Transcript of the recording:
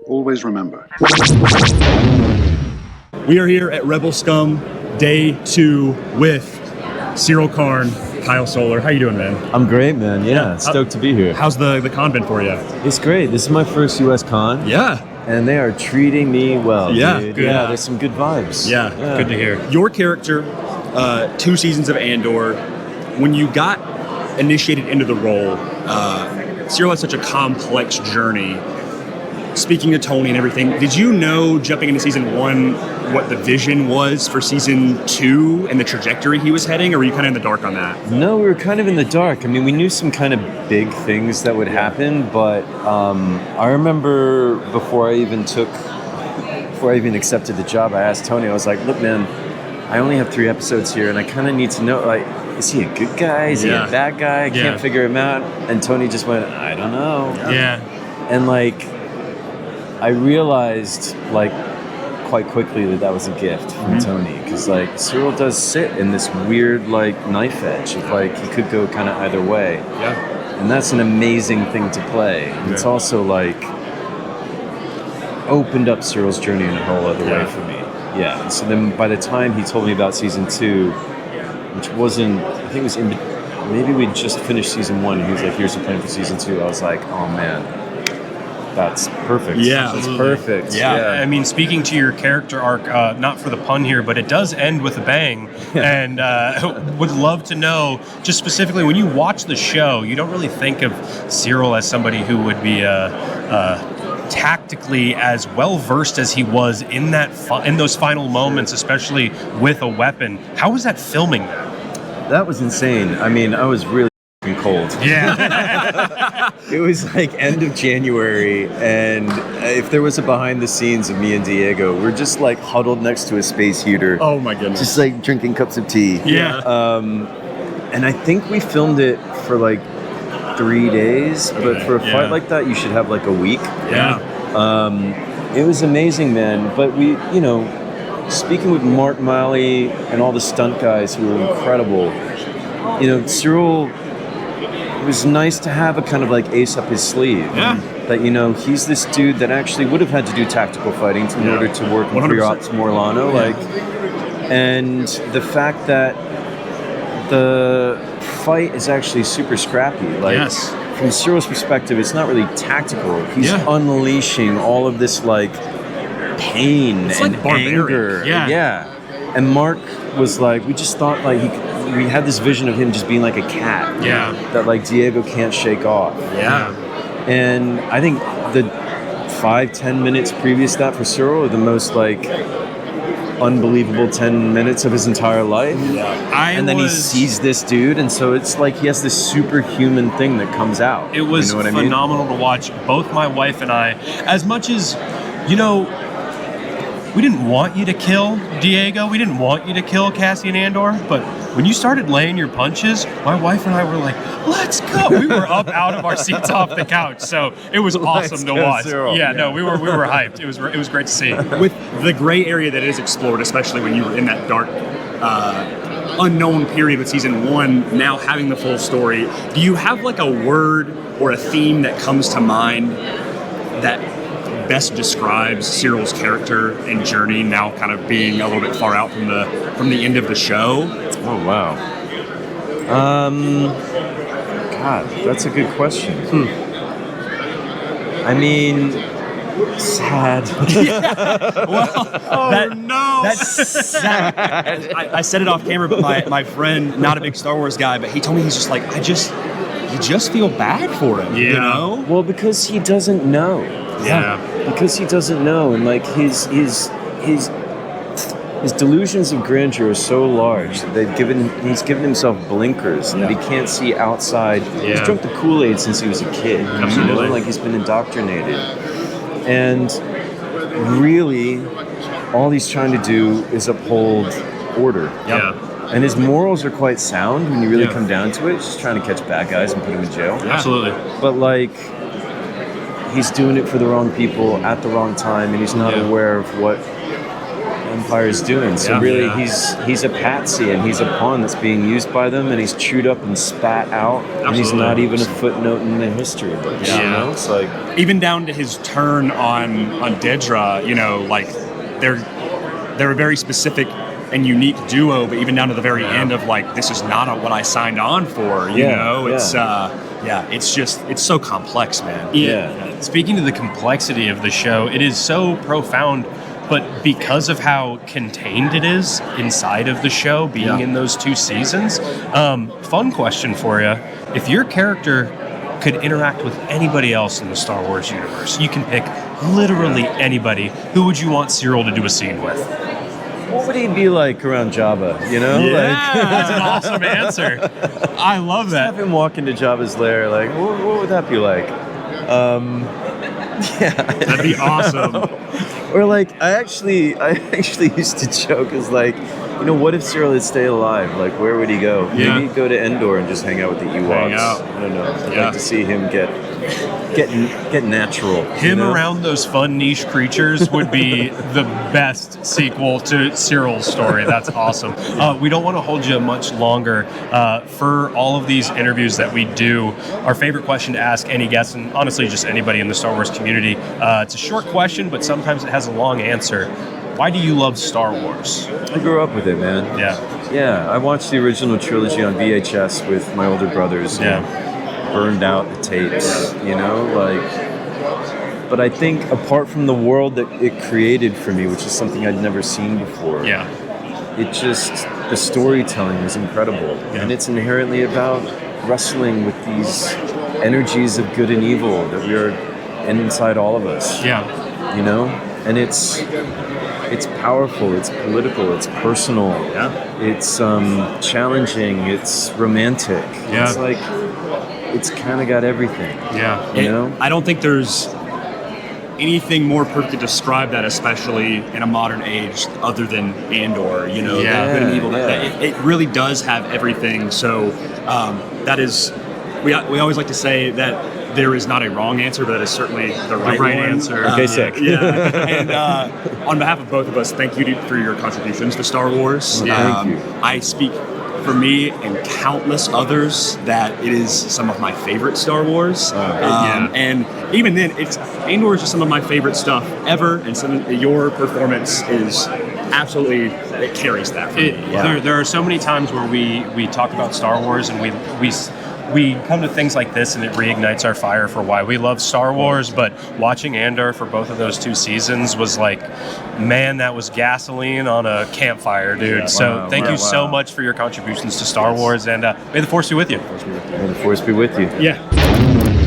Always remember. We are here at Rebel Scum, day 2 with Cyril Karn, Kyle Solar. How you doing, man? I'm great, man. Yeah, stoked to be here. How's the con been for you? It's great. This is my first U.S. con. Yeah. And they are treating me well, Yeah, dude. good. Yeah, there's some good vibes. Yeah, good to hear. Your character, 2 seasons of Andor, when you got initiated into the role, Cyril had such a complex journey. Speaking to Tony and everything, did you know jumping into season 1 what the vision was for season 2 and the trajectory he was heading, or were you kind of in the dark on that? No, we were kind of in the dark. I mean, we knew some kind of big things that would happen, but I remember before I even accepted the job, I asked Tony, I was like, look, man, I only have 3 episodes here, and I kind of need to know, like, is he a good guy? Is he a bad guy? I can't figure him out. And Tony just went, I don't know. Yeah. And, like, I realized, like, quite quickly that was a gift from Tony, because, like, Cyril does sit in this weird, like, knife edge of, like, he could go kind of either way. Yeah. And that's an amazing thing to play. And it's also, like, opened up Cyril's journey in a whole other way for me. Yeah. And so then by the time he told me about season 2, which wasn't, I think it was maybe we'd just finished season 1, and he was like, here's the plan for season 2. I was like, oh, man. That's perfect. Yeah, that's perfect. Yeah. I mean, speaking to your character arc, not for the pun here, but it does end with a bang. And would love to know, just specifically, when you watch the show, you don't really think of Cyril as somebody who would be tactically as well versed as he was in that in those final moments, especially with a weapon. How was that filming that? That was insane. I mean, I was really cold. Yeah. It was like end of January, and if there was a behind the scenes of me and Diego, we're just like huddled next to a space heater. Oh my goodness. Just like drinking cups of tea. Yeah. And I think we filmed it for like 3 days, but for a fight like that, you should have like a week. Yeah. It was amazing, man. But we, you know, speaking with Mark Malley and all the stunt guys who were incredible, you know, Cyril, it was nice to have a kind of like ace up his sleeve. Yeah. That, you know, he's this dude that actually would have had to do tactical fighting in order to work with Pre-Ops Morlano. Like, and the fact that the fight is actually super scrappy. Like, from Cyril's perspective, it's not really tactical. He's unleashing all of this like pain and anger. Yeah. And Mark was like, we just thought like we had this vision of him just being like a cat. Yeah. That like Diego can't shake off. Yeah. And I think the 5-10 minutes previous to that for Cyril are the most like unbelievable 10 minutes of his entire life. Yeah. And then he sees this dude, and so it's like he has this superhuman thing that comes out. It was phenomenal to watch. Both my wife and I, as much as, you know, we didn't want you to kill Diego, we didn't want you to kill Cassian Andor, but when you started laying your punches, my wife and I were like, let's go. We were up out of our seats off the couch, so it was awesome to watch. No, we were hyped. It was great to see. With the gray area that is explored, especially when you were in that dark, unknown period with season 1, now having the full story, do you have like a word or a theme that comes to mind that best describes Cyril's character and journey, now kind of being a little bit far out from the end of the show? Oh wow. God, that's a good question. I mean, sad. That's sad. I said it off camera, but my friend, not a big Star Wars guy, but he told me, he's just like, you just feel bad for him, you know? Well, because he doesn't know. Yeah. Because he doesn't know, and like his delusions of grandeur are so large that he's given himself blinkers that he can't see outside. He's drunk the Kool-Aid since he was a kid. Absolutely. You know? Like he's been indoctrinated. And really, all he's trying to do is uphold order. Yeah. And his morals are quite sound when you really come down to it. He's just trying to catch bad guys and put them in jail. Yeah. Absolutely. But like, he's doing it for the wrong people at the wrong time, and he's not aware of what Empire's doing. So really, he's a patsy, and he's a pawn that's being used by them, and he's chewed up and spat out, and he's not even a footnote in the history books. You know, it's like even down to his turn on Dedra. You know, like they're a very specific and unique duo, but even down to the very end of like, this is not what I signed on for. You know, it's it's so complex, man. Yeah. Speaking to the complexity of the show, it is so profound, but because of how contained it is inside of the show, being in those 2 seasons, fun question for you. If your character could interact with anybody else in the Star Wars universe, you can pick literally anybody, who would you want Cyril to do a scene with? What would he be like around Jabba, you know? That's an awesome answer. I love that. Have him walk into Jabba's lair, like, what would that be like? That'd be awesome. Or like, I actually used to joke as like, you know, what if Cyril had stayed alive? Like, where would he go? Maybe he'd go to Endor and just hang out with the Ewoks. I don't know. I'd like to see him get natural. Him around those fun niche creatures would be the best sequel to Cyril's story. That's awesome. We don't want to hold you much longer. For all of these interviews that we do, our favorite question to ask any guest, and honestly just anybody in the Star Wars community, it's a short question, but sometimes it has a long answer. Why do you love Star Wars? I grew up with it, man. Yeah, I watched the original trilogy on VHS with my older brothers. Burned out the tapes, you know, like. But I think apart from the world that it created for me, which is something I'd never seen before, it just, the storytelling is incredible, and it's inherently about wrestling with these energies of good and evil that we are inside all of us. You know, and it's powerful, it's political, it's personal, it's challenging, it's romantic. It's like, it's kind of got everything. You know? I don't think there's anything more perfect to describe that, especially in a modern age, other than Andor. You know, that good and evil. It really does have everything. So that is, we always like to say that there is not a wrong answer, but that is certainly the right answer. Okay, sick. And on behalf of both of us, thank you for your contributions to Star Wars. Thank you. I speak for me and countless others that it is some of my favorite Star Wars. And even then, Andor is just some of my favorite stuff ever, and your performance is absolutely, it carries that for me. There are so many times where we talk about Star Wars and we come to things like this and it reignites our fire for why we love Star Wars, but watching Andor for both of those 2 seasons was like, man, that was gasoline on a campfire, dude. Thank you so much for your contributions to Star Wars, and may the Force be with you. May the Force be with you. Yeah.